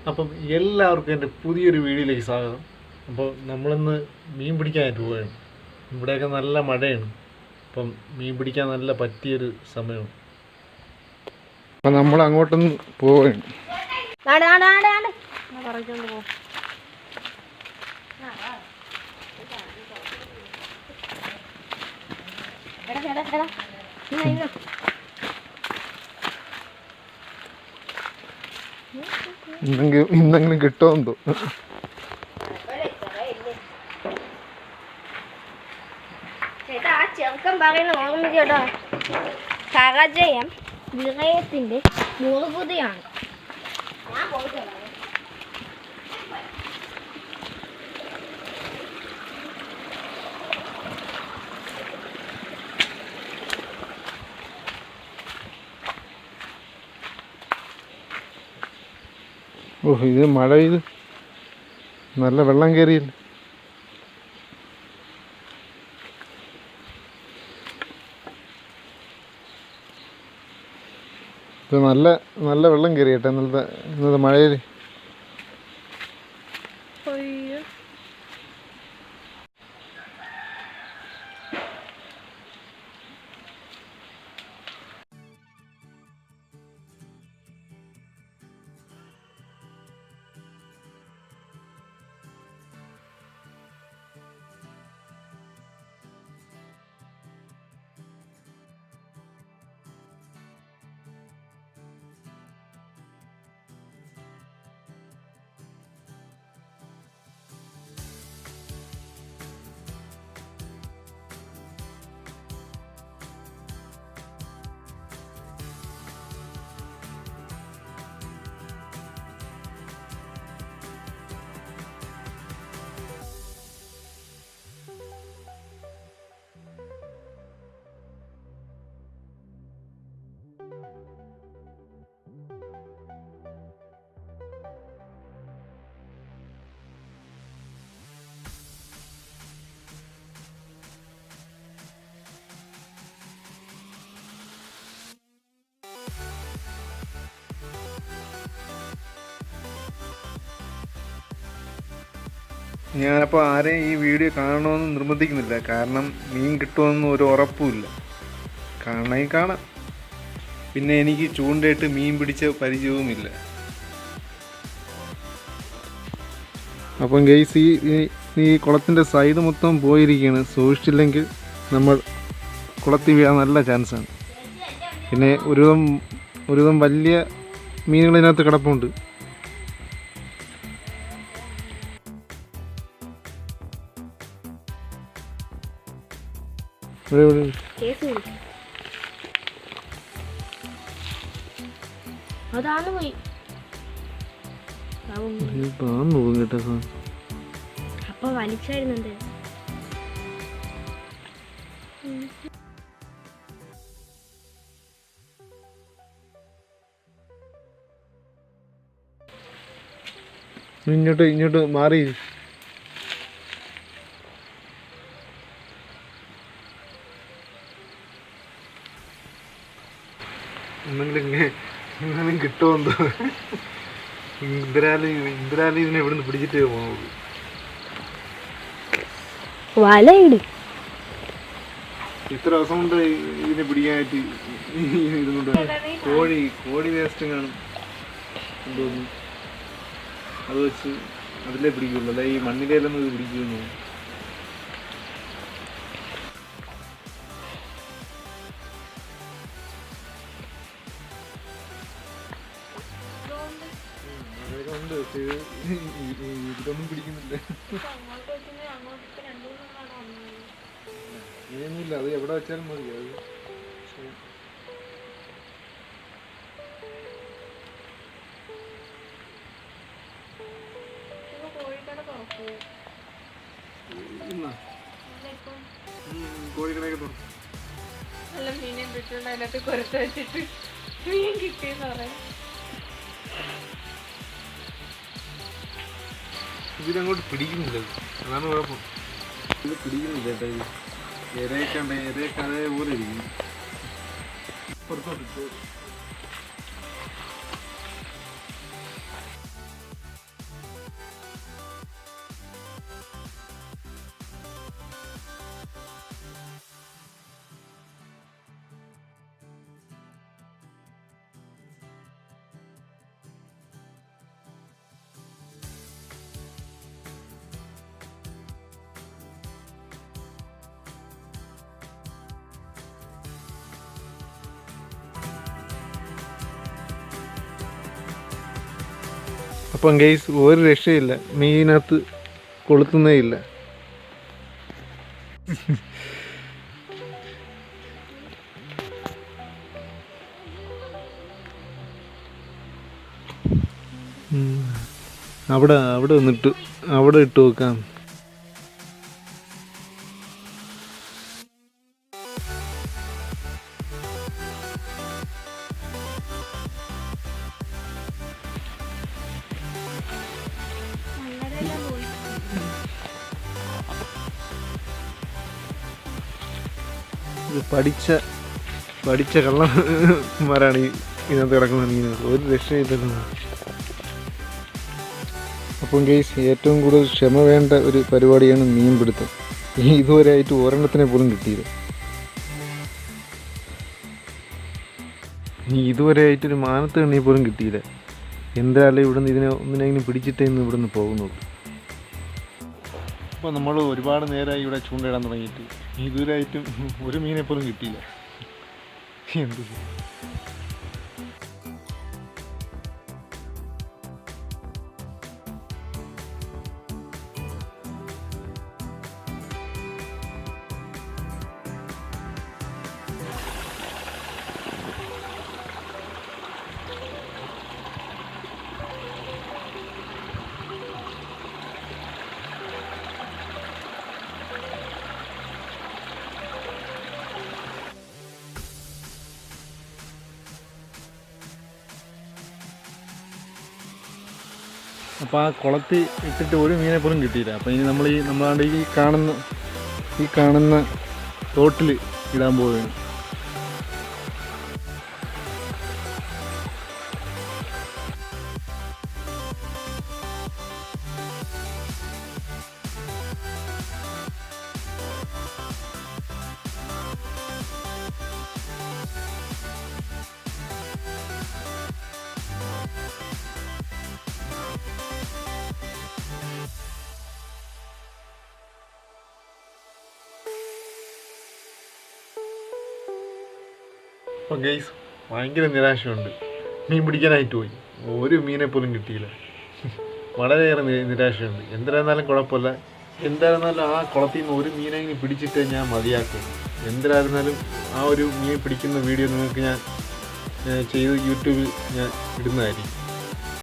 അപ്പം എല്ലാവർക്കും എൻ്റെ പുതിയൊരു വീഡിയോയിലേക്ക് സ്വാഗതം. അപ്പോൾ നമ്മളിന്ന് മീൻ പിടിക്കാനായിട്ട് പോവുകയാണ്. ഇവിടെയൊക്കെ നല്ല മഴയാണ്. അപ്പം മീൻ പിടിക്കാൻ നല്ല പറ്റിയൊരു സമയമാണ്. അപ്പം നമ്മൾ അങ്ങോട്ടൊന്ന് പോവുകയാണ്. ഇന്നെങ്കിലും കിട്ടുമെന്തോ. ചെറുക്കം പറയുന്ന ഓർമ്മ കേട്ടോ, പരാജയം വിജയത്തിന്റെ മുറുകുതിയാണ്. ഞാൻ പോയിട്ടുണ്ട്. ഓഹ്, ഇത് മഴ പെയ്ത് നല്ല വെള്ളം കയറിയില്ല. ഇത് നല്ല നല്ല വെള്ളം കയറി കേട്ടോ ഇന്നത്തെ മഴയിൽ. ഞാനപ്പോൾ ആരെയും ഈ വീഡിയോ കാണണമെന്ന് നിർബന്ധിക്കുന്നില്ല. കാരണം മീൻ കിട്ടുമെന്ന് ഒരു ഉറപ്പുമില്ല. കാണണമെങ്കിൽ കാണാം. പിന്നെ എനിക്ക് ചൂണ്ടയിട്ട് മീൻ പിടിച്ച പരിചയവുമില്ല. അപ്പം ഗൈസ്, ഈ കുളത്തിൻ്റെ സൈഡ് മൊത്തം പോയിരിക്കുകയാണ്. സൂക്ഷിച്ചില്ലെങ്കിൽ നമ്മൾ കുളത്തിൽ വീഴാൻ നല്ല ചാൻസാണ്. പിന്നെ ഒരുവിധം വലിയ മീനുകൾ ഇതിനകത്ത് കിടപ്പുണ്ട്. അതാണ് പോയി അപ്പൊ വലിച്ചായിരുന്നുണ്ട്. ഇങ്ങോട്ട് മാറി. എന്തെങ്കിലും കിട്ടുമെന്തോ. ഇന്ദിരാലി ഇതിനെ ഇവിടുന്ന് പിടിച്ചിട്ട് പോകുന്നത്. ഇത്ര ദിവസം കൊണ്ട് ഇതിനെ പിടിക്കാനായിട്ട് ഇരുന്നുണ്ട്. കോഴി വേസ്റ്റ് കാണും എന്തോന്നു, അത് വെച്ച് അതിലേ പിടിക്കുള്ളൂ. അല്ല ഈ മണ്ണിലേലൊന്നും ഇത് പിടിക്കുന്നു. ഇതൊന്നും പിടിക്കുന്നില്ല. ഇങ്ങനെയൊന്നുമില്ല. അത് എവിടെ വെച്ചാലും മതി. അത് കോഴിക്കടയൊക്കെ തുറക്കും. നല്ല മീനെ കിട്ടുന്ന അതിനകത്ത് കുറച്ച് വെച്ചിട്ട് മീൻ കിട്ടിയെന്ന് പറയാം. ഇതിനങ്ങോട്ട് പിടിക്കുന്നില്ല. അതാണ് കുഴപ്പം. ഇത് പിടിക്കുന്നില്ല കേട്ടോ. ഇരയൊക്കെ അതേപോലെ ഇരിക്കുന്നു. പുറത്തോട്ട് അപ്പം ഗൈസ് ഒരു രക്ഷയില്ല, മീനകത്ത് കൊളുത്തുന്നേ ഇല്ല. അവിടെ വന്നിട്ട് അവിടെ ഇട്ട് നോക്കാം. ഇത് പഠിച്ച കള്ളന്മാരാണ് ഇതിനകത്ത് കിടക്കുന്ന മീനുകൾ. ഒരു രക്ഷയില്ലെന്ന്. അപ്പം ഗെയ്സ്, ഏറ്റവും കൂടുതൽ ക്ഷമ വേണ്ട ഒരു പരിപാടിയാണ് മീൻ പിടുത്തം. ഇതുവരെ ആയിട്ട് ഒരെണ്ണത്തിനെ പോലും കിട്ടിയില്ല. ഇതുവരെ ആയിട്ടൊരു മാനത്ത് കണ്ണി പോലും കിട്ടിയില്ല. എന്തായാലും ഇവിടുന്ന് ഇതിനെ ഒന്നിനെങ്കിലും പിടിച്ചിട്ടേ ഇന്ന് ഇവിടുന്ന് പോകുന്നുള്ളൂ. അപ്പോൾ നമ്മൾ ഒരുപാട് നേരമായി ഇവിടെ ചൂണ്ടയിടാൻ തുടങ്ങിയിട്ട് ഇതുവരെയായിട്ടും ഒരു മീനെ പോലും കിട്ടിയില്ല. എന്ത് അപ്പോൾ ആ കുളത്തിൽ ഇട്ടിട്ട് ഒരു മീനെ പോലും കിട്ടിയില്ല. അപ്പോൾ ഇനി നമ്മളാണ്ട് ഈ കാണുന്ന തോട്ടിൽ ഇടാൻ പോവുകയാണ്. അപ്പോൾ ഗെയ്സ്, ഭയങ്കര നിരാശയുണ്ട്. മീൻ പിടിക്കാനായിട്ട് പോയി, ഒരു മീനെ പോലും കിട്ടിയില്ല. വളരെയേറെ നിരാശയുണ്ട്. എന്തായിരുന്നാലും കുഴപ്പമില്ല. എന്തായിരുന്നാലും ആ കുളത്തിൽ നിന്ന് ഒരു മീനെങ്കിലും പിടിച്ചിട്ട് ഞാൻ മതിയാക്കും. എന്തായിരുന്നാലും ആ ഒരു മീൻ പിടിക്കുന്ന വീഡിയോ നിങ്ങൾക്ക് ഞാൻ ചെയ്ത് യൂട്യൂബിൽ ഞാൻ ഇടുന്നതായിരിക്കും.